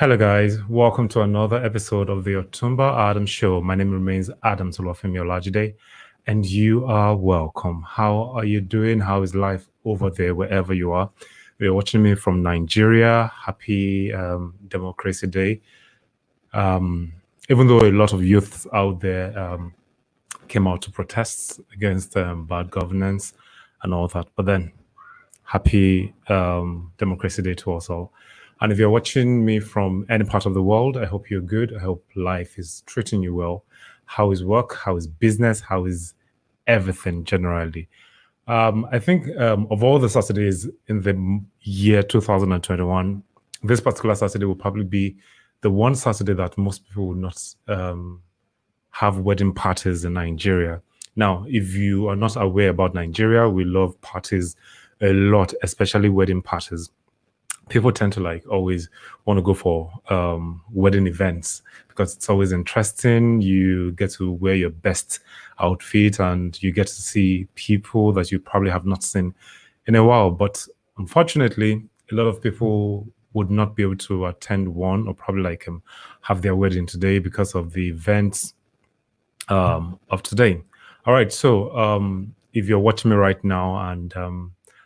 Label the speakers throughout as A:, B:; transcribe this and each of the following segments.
A: Hello, guys. Welcome to another episode of the Otumba Adam Show. My name remains Adam Solofemi Olajide, and you are welcome. How are you doing? How is life over there, wherever you are? You're watching me from Nigeria. Happy Democracy Day. Even though a lot of youths out there came out to protest against bad governance and all that, but then happy Democracy Day to us all. And if you're watching me from any part of the world, I hope you're good. I hope life is treating you well. How is work? How is business? How is everything generally? I think of all the Saturdays in the year 2021, this particular Saturday will probably be the one Saturday that most people will not have wedding parties in Nigeria. Now, if you are not aware about Nigeria, we love parties a lot, especially wedding parties. People tend to like always want to go for wedding events because it's always interesting. You get to wear your best outfit and you get to see people that you probably have not seen in a while. But unfortunately, a lot of people would not be able to attend one or probably like have their wedding today because of the events of today. All right, so if you're watching me right now and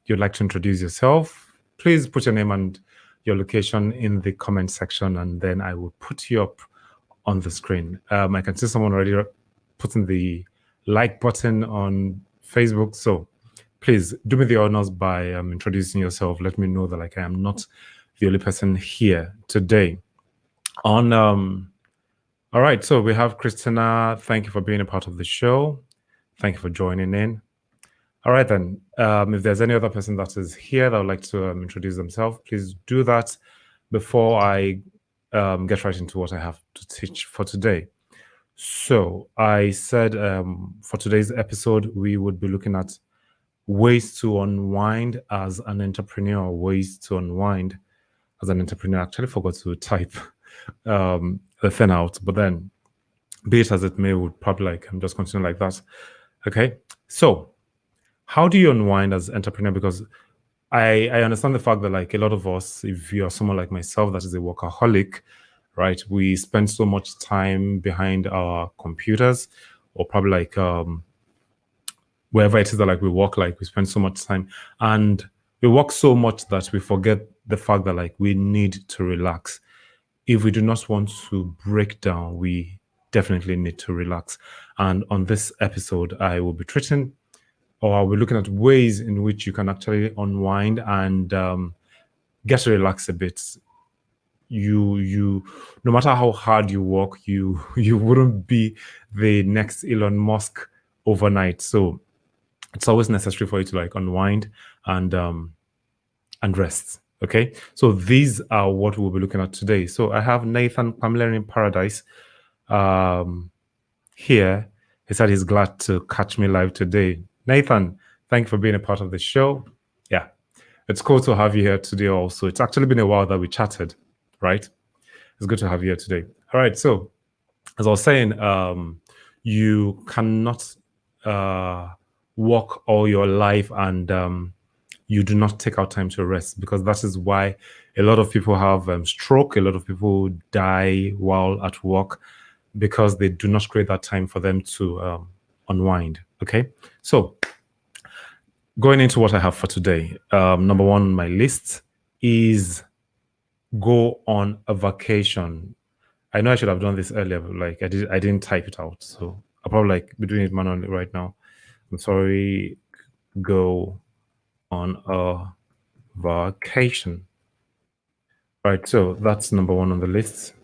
A: you'd like to introduce yourself, please put your name and your location in the comment section, and then I will put you up on the screen. I can see someone already putting the like button on Facebook, so please do me the honors by introducing yourself. Let me know that like I am not the only person here today. All right, so we have Christina. Thank you for being a part of the show. Thank you for joining in. All right, then. If there's any other person that is here that would like to introduce themselves, please do that before I get right into what I have to teach for today. So I said for today's episode, we would be looking at ways to unwind as an entrepreneur, ways to unwind as an entrepreneur. I actually forgot to type the thing out, but then be it as it may, would probably like I'm just continue like that. Okay, so how do you unwind as entrepreneur? Because I understand the fact that like a lot of us, if you are someone like myself that is a workaholic, right, we spend so much time behind our computers or probably like wherever it is that like we work, like we spend so much time and we work so much that we forget the fact that like we need to relax. If we do not want to break down, we definitely need to relax. And on this episode, I will be treating or we're looking at ways in which you can actually unwind and get to relax a bit. You no matter how hard you work, you wouldn't be the next Elon Musk overnight. So it's always necessary for you to like unwind and rest. Okay, so these are what we'll be looking at today. So I have Nathan Pamela in Paradise here. He said he's glad to catch me live today. Nathan, thank you for being a part of the show. Yeah, it's cool to have you here today also. It's actually been a while that we chatted, right? It's good to have you here today. All right, so as I was saying, you cannot work all your life and you do not take out time to rest, because that is why a lot of people have stroke, a lot of people die while at work because they do not create that time for them to unwind. Okay, so going into what I have for today, number one on my list is go on a vacation. I know I should have done this earlier, but like I didn't type it out, so I'll probably like be doing it manually right now. I'm sorry. Go on a vacation. Right, so that's number one on the list.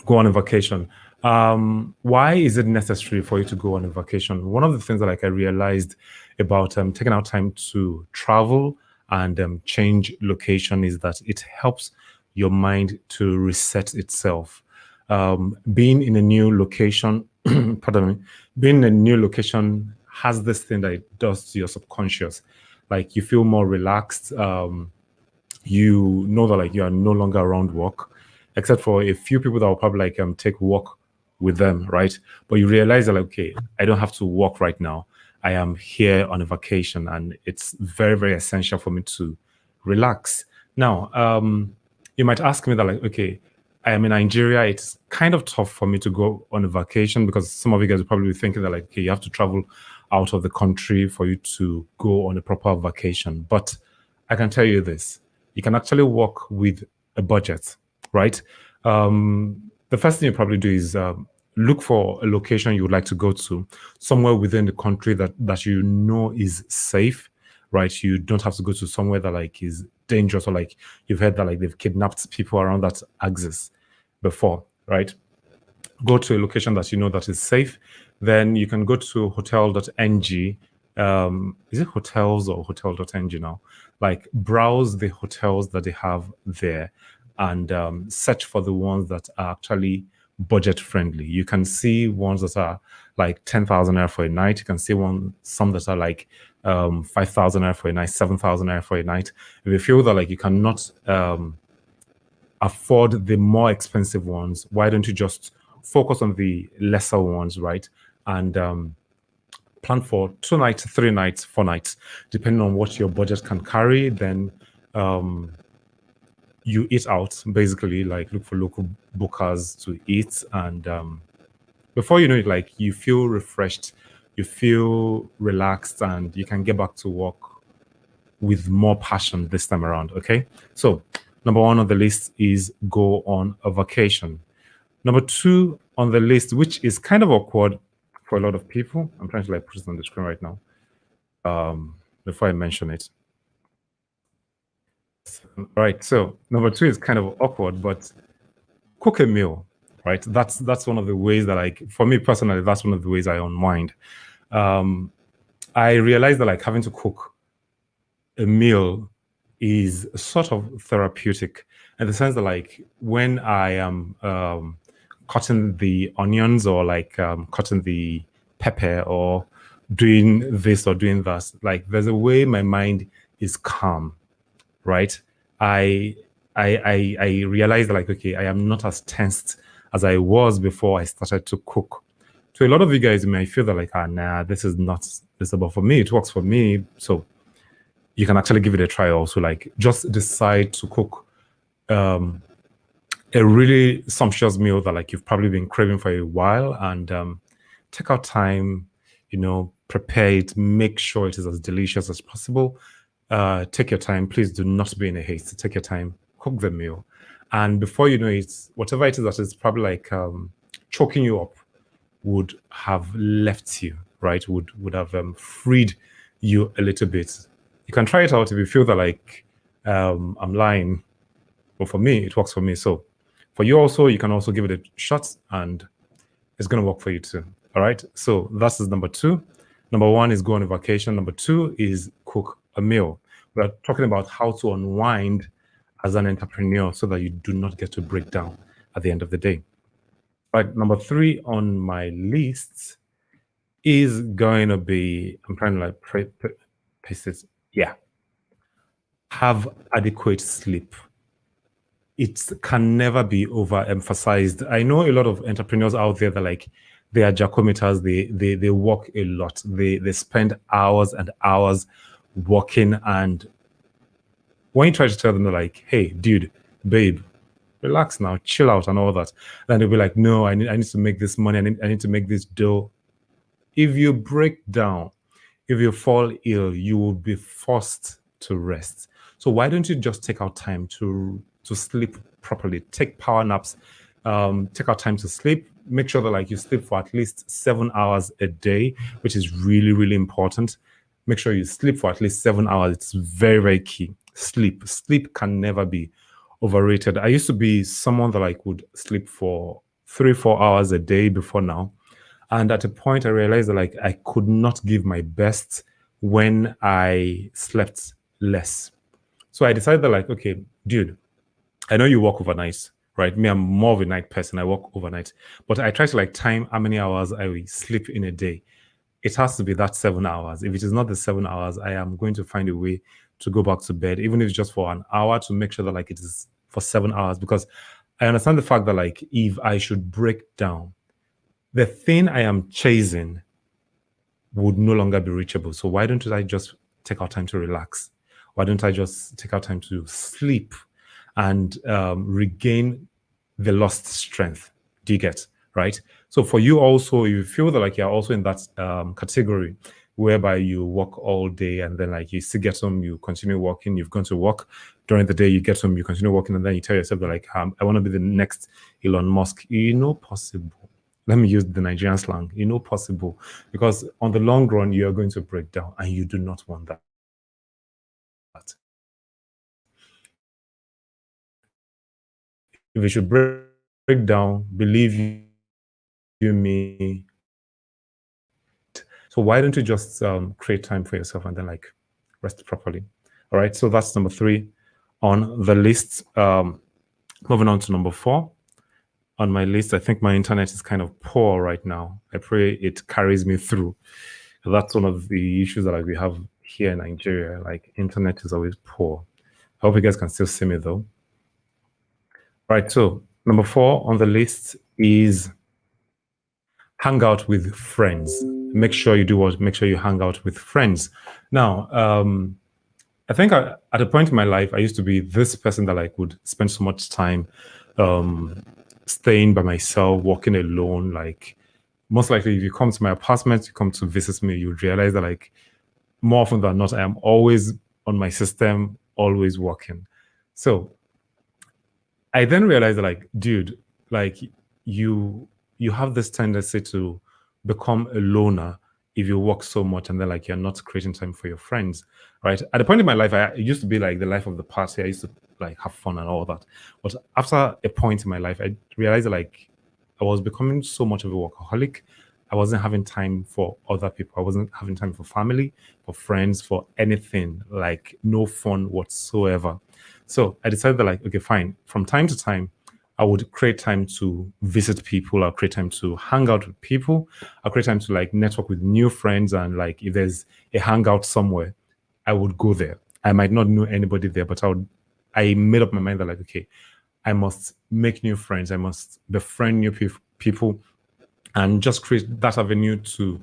A: Go on a vacation. Why is it necessary for you to go on a vacation? One of the things that like I realized about taking out time to travel and change location is that it helps your mind to reset itself. Being in a new location, pardon me, being in a new location has this thing that it does to your subconscious. Like you feel more relaxed. You know that like you are no longer around work, except for a few people that will probably like take work with them, right? But you realize that like, okay, I don't have to work right now. I am here on a vacation, and it's very, very essential for me to relax. Now, you might ask me that, like, okay, I am in Nigeria. It's kind of tough for me to go on a vacation because some of you guys will probably be thinking that, like, okay, you have to travel out of the country for you to go on a proper vacation. But I can tell you this: you can actually work with a budget, right? The first thing you probably do is look for a location you would like to go to, somewhere within the country that you know is safe, right? You don't have to go to somewhere that like is dangerous, or like you've heard that like they've kidnapped people around that axis before, right? Go to a location that you know that is safe. Then you can go to hotel.ng. Is it hotels or hotel.ng now? Like browse the hotels that they have there and search for the ones that are actually budget friendly. You can see ones that are like 10,000 naira for a night. You can see some that are like 5,000 naira for a night, 7,000 naira for a night. If you feel that like you cannot afford the more expensive ones, why don't you just focus on the lesser ones, right? And plan for 2 nights, 3 nights, 4 nights, depending on what your budget can carry. Then you eat out, basically, like look for local bookers to eat. And before you know it, like you feel refreshed, you feel relaxed, and you can get back to work with more passion this time around. Okay. So, number one on the list is go on a vacation. Number two on the list, which is kind of awkward for a lot of people. I'm trying to like put it on the screen right now. Before I mention it. Right. So number two is kind of awkward, but cook a meal, right? That's one of the ways that like for me personally, that's one of the ways I unwind. I realized that like having to cook a meal is sort of therapeutic in the sense that like when I am cutting the onions or like cutting the pepper or doing this or doing that, like there's a way my mind is calm, right? I I realized that like okay, I am not as tensed as I was before I started to cook. To a lot of you guys, you may feel that like, ah, nah, this is not this, but for me, it works for me. So you can actually give it a try. Also, like just decide to cook a really sumptuous meal that like you've probably been craving for a while, and take out time, prepare it, make sure it is as delicious as possible. Take your time. Please do not be in a haste. Take your time, cook the meal. And before you know it, whatever it is that is probably like choking you up would have left you, right? Would have freed you a little bit. You can try it out if you feel that like I'm lying, but for me, it works for me. So for you also, you can also give it a shot and it's going to work for you too. All right. So that's number two. Number one is go on a vacation. Number two is cook a meal. We're talking about how to unwind as an entrepreneur so that you do not get to break down at the end of the day. All right. Number three on my list is going to be, I'm trying to like paste it. Yeah. Have adequate sleep. It can never be overemphasized. I know a lot of entrepreneurs out there that like they are jacometers, they work a lot. They spend hours and hours working, and when you try to tell them they're like, hey, dude, babe, relax now, chill out and all that, then they'll be like, no, I need to make this money, I need to make this dough. If you break down, if you fall ill, you will be forced to rest. So why don't you just take out time to sleep properly? Take power naps. Take out time to sleep. Make sure that like you sleep for at least 7 hours a day, which is really, really important. Make sure you sleep for at least 7 hours. It's very, very key. Sleep can never be overrated. I used to be someone that like would sleep for 3, 4 hours a day before now. And at a point, I realized that like I could not give my best when I slept less. So I decided that like, okay, dude, I know you work overnight, right? Me, I'm more of a night person. I work overnight, but I try to like time how many hours I will sleep in a day. It has to be that 7 hours. If it is not the 7 hours, I am going to find a way to go back to bed, even if it's just for an hour, to make sure that like it is for 7 hours. Because I understand the fact that like if I should break down, the thing I am chasing would no longer be reachable. So why don't I just take out time to relax? Why don't I just take out time to sleep? and regain the lost strength. Do you get right? So for you also, you feel that like you're also in that category whereby you work all day and then like you still get home, you continue working, you've gone to work during the day, you get home, you continue working, and then you tell yourself that like I want to be the next Elon Musk. Possible. Let me use the Nigerian slang. Possible, because on the long run you are going to break down, and you do not want that. If you should break down, believe you me. So why don't you just create time for yourself and then like rest properly? All right. So that's number 3 on the list. Moving on to number 4 on my list. I think my internet is kind of poor right now. I pray it carries me through. That's one of the issues that like we have here in Nigeria. Like internet is always poor. I hope you guys can still see me though. Right. So number 4 on the list is hang out with friends. Make sure you do what? Make sure you hang out with friends. Now, I think at a point in my life, I used to be this person that like would spend so much time staying by myself, walking alone. Like most likely, if you come to my apartment, you come to visit me, you would realize that like more often than not, I am always on my system, always working. So I then realized that like, dude, like you have this tendency to become a loner if you work so much and then like you're not creating time for your friends, right? At the point in my life, it used to be like the life of the party. I used to like have fun and all that. But after a point in my life, I realized that like I was becoming so much of a workaholic. I wasn't having time for other people. I wasn't having time for family, for friends, for anything, like no fun whatsoever. So I decided that like, okay, fine. From time to time, I would create time to visit people. I'll create time to hang out with people. I'll create time to like network with new friends. And like if there's a hangout somewhere, I would go there. I might not know anybody there, but I made up my mind that like, okay, I must make new friends. I must befriend new people and just create that avenue to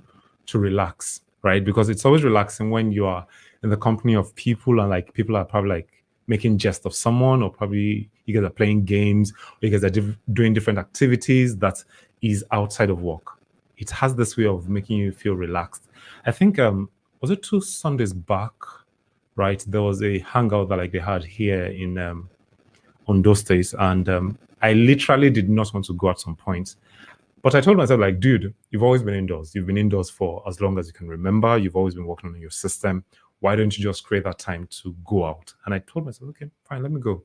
A: relax, right? Because it's always relaxing when you are in the company of people and like people are probably like making jest of someone, or probably you guys are playing games, or you guys are doing different activities that is outside of work. It has this way of making you feel relaxed. I think was it 2 Sundays back, right? There was a hangout that like they had here in on those days, and I literally did not want to go at some point. But I told myself, like, dude, you've always been indoors. You've been indoors for as long as you can remember. You've always been working on your system. Why don't you just create that time to go out? And I told myself, okay, fine, let me go.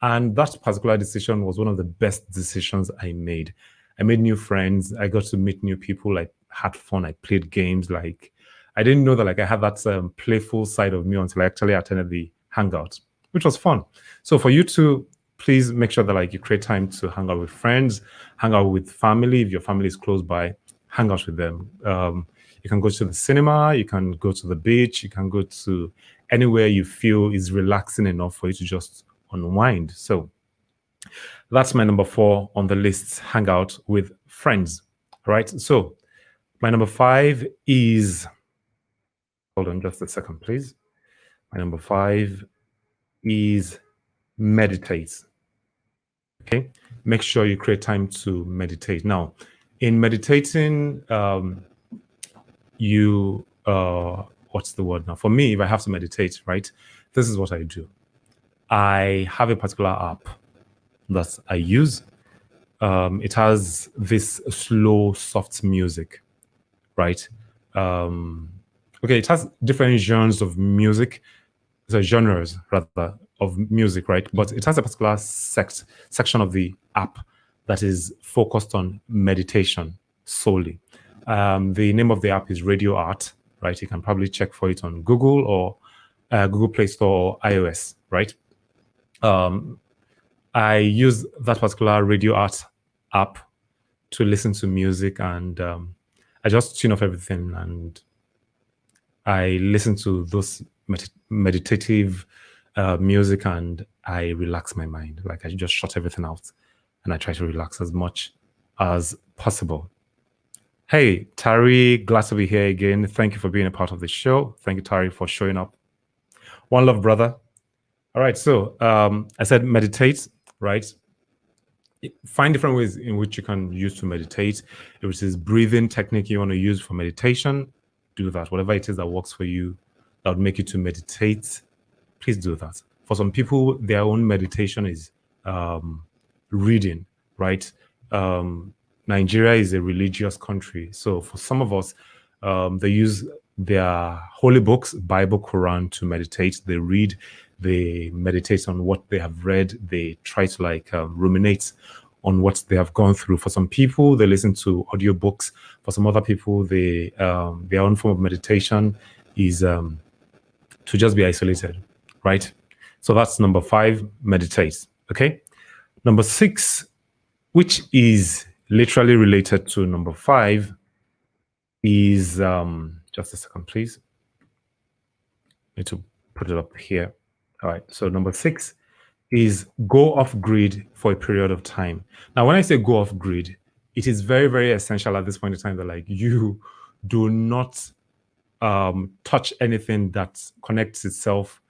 A: And that particular decision was one of the best decisions I made. I made new friends. I got to meet new people. I had fun. I played games. Like, I didn't know that like I had that playful side of me until I actually attended the hangout, which was fun. So for you to please make sure that like you create time to hang out with friends, hang out with family. If your family is close by, hang out with them. You can go to the cinema, you can go to the beach, you can go to anywhere you feel is relaxing enough for you to just unwind. So that's my number 4 on the list, hang out with friends. All right. So my number 5 is, hold on just a second, please. My number 5 is meditate. Okay, make sure you create time to meditate. Now, in meditating, you what's the word now? For me, if I have to meditate, right, this is what I do. I have a particular app that I use. It has this slow, soft music, right? Okay, it has different genres of music, so genres rather of music, right? But it has a particular section of the app that is focused on meditation solely. The name of the app is Radio Art, right? You can probably check for it on Google or Google Play Store or iOS, right? I use that particular Radio Art app to listen to music, and I just tune off everything and I listen to those meditative music, and I relax my mind. Like I just shut everything out and I try to relax as much as possible. Hey, Tari, glad to be here again. Thank you for being a part of the show. Thank you, Tari, for showing up. One love, brother. All right. So I said meditate, right? Find different ways in which you can use to meditate. If it is breathing technique you want to use for meditation, do that. Whatever it is that works for you, that would make you to meditate, please do that. For some people, their own meditation is reading, right? Nigeria is a religious country. So for some of us, they use their holy books, Bible, Quran, to meditate. They read, they meditate on what they have read. They try to ruminate on what they have gone through. For some people, they listen to audiobooks. For some other people, they their own form of meditation is to just be isolated, right? So that's number 5, meditate. Okay. Number 6, which is literally related to number 5, is just a second, please. Need to put it up here. All right. So number 6 is go off grid for a period of time. Now, when I say go off grid, it is very, very essential at this point in time that you do not touch anything that connects itself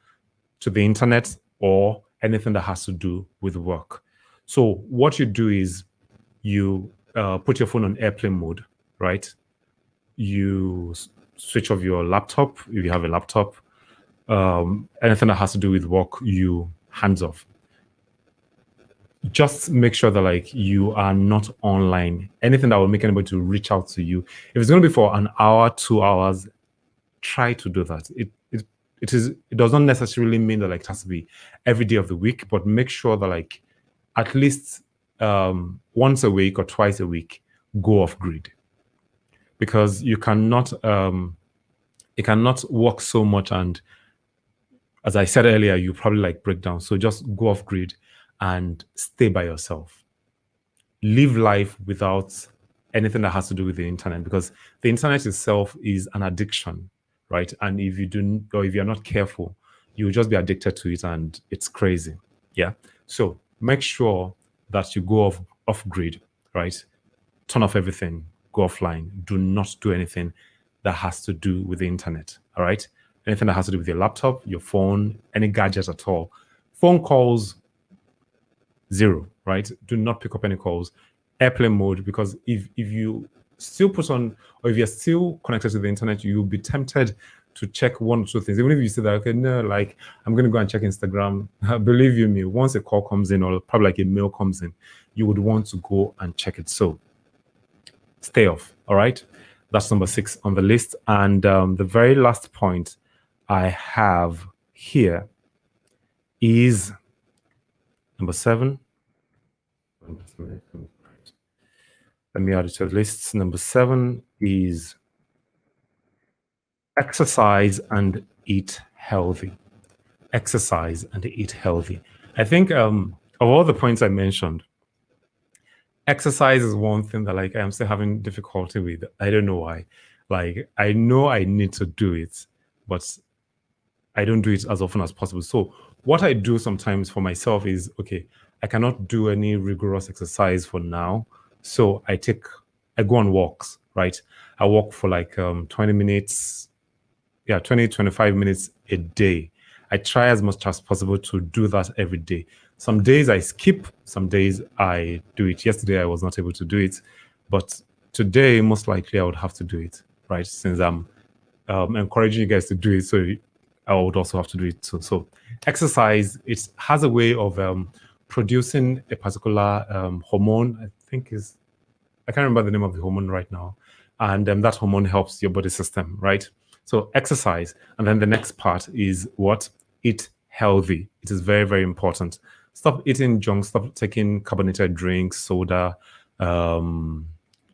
A: to the internet or anything that has to do with work. So what you do is you put your phone on airplane mode, right? You switch off your laptop if you have a laptop. Anything that has to do with work, you hands off. Just make sure that you are not online. Anything that will make anybody to reach out to you. If it's going to be for an hour, 2 hours, try to do that. It does not necessarily mean that it has to be every day of the week, but make sure that at least once a week or twice a week, go off grid, because you cannot work so much, and as I said earlier, you probably break down. So just go off grid and stay by yourself. Live life without anything that has to do with the internet, because the internet itself is an addiction, right? And if you're not careful, you'll just be addicted to it, and it's crazy. Yeah. So make sure that you go off grid, right? Turn off everything, go offline. Do not do anything that has to do with the internet. All right. Anything that has to do with your laptop, your phone, any gadgets at all. Phone calls, 0, right? Do not pick up any calls. Airplane mode, because if you still put on, or if you're still connected to the internet, you'll be tempted to check one or two things. Even if you say that, okay, no, I'm going to go and check Instagram. Believe you me, once a call comes in, or probably a mail comes in, you would want to go and check it. So stay off. All right. That's number 6 on the list. And the very last point I have here is number 7. Let me add it to the list. Number 7 is exercise and eat healthy. Exercise and eat healthy. I think of all the points I mentioned, exercise is one thing that I'm still having difficulty with. I don't know why. I know I need to do it, but I don't do it as often as possible. So what I do sometimes for myself is, okay, I cannot do any rigorous exercise for now. So I go on walks, right? I walk for 20 minutes, 20, 25 minutes a day. I try as much as possible to do that every day. Some days I skip, some days I do it. Yesterday I was not able to do it, but today most likely I would have to do it, right? Since I'm encouraging you guys to do it, so I would also have to do it too. So exercise, it has a way of producing a particular hormone. I can't remember the name of the hormone right now. And that hormone helps your body system, right? So exercise. And then the next part is what? Eat healthy. It is very, very important. Stop eating junk, stop taking carbonated drinks, soda,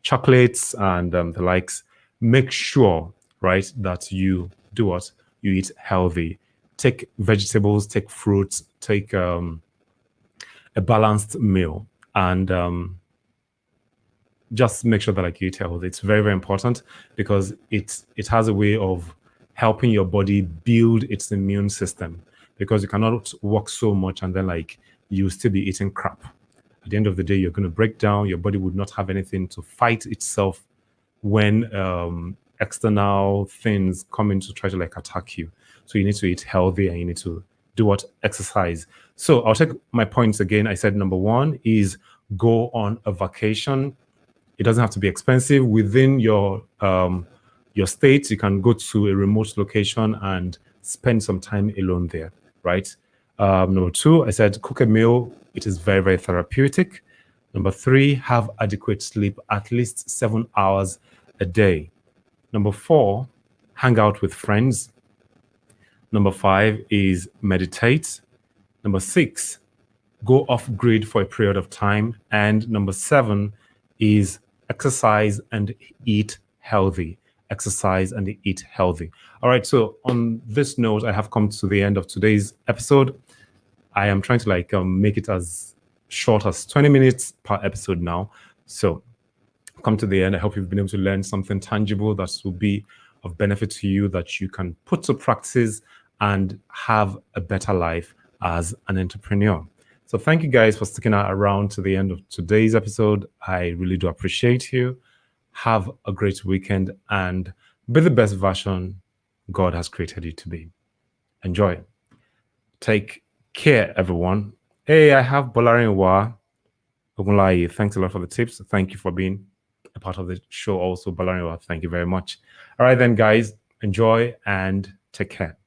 A: chocolates, and the likes. Make sure, right, that you do what? You eat healthy. Take vegetables, take fruits, take a balanced meal, and just make sure that you eat healthy. It's very, very important, because it has a way of helping your body build its immune system, because you cannot work so much and then you still be eating crap. At the end of the day, you're going to break down. Your body would not have anything to fight itself when external things come in to try to attack you. So you need to eat healthy, and you need to do what? Exercise. So I'll take my points again. I said number one is go on a vacation. It doesn't have to be expensive. Within your state, you can go to a remote location and spend some time alone there, right? Number two, I said cook a meal. It is very, very therapeutic. Number three, have adequate sleep, at least 7 hours a day. Number four, hang out with friends. Number five is meditate. Number six, go off grid for a period of time. And number seven is exercise and eat healthy. Exercise and eat healthy. All right. So on this note, I have come to the end of today's episode. I am trying to make it as short as 20 minutes per episode now. So come to the end. I hope you've been able to learn something tangible that will be of benefit to you, that you can put to practice and have a better life as an entrepreneur. So thank you guys for sticking around to the end of today's episode. I really do appreciate you. Have a great weekend and be the best version God has created you to be. Enjoy. Take care, everyone. Hey, I have Bolarinwa Ogunlaye. Thanks a lot for the tips. Thank you for being a part of the show also, Bolarinwa. Thank you very much. All right then, guys. Enjoy and take care.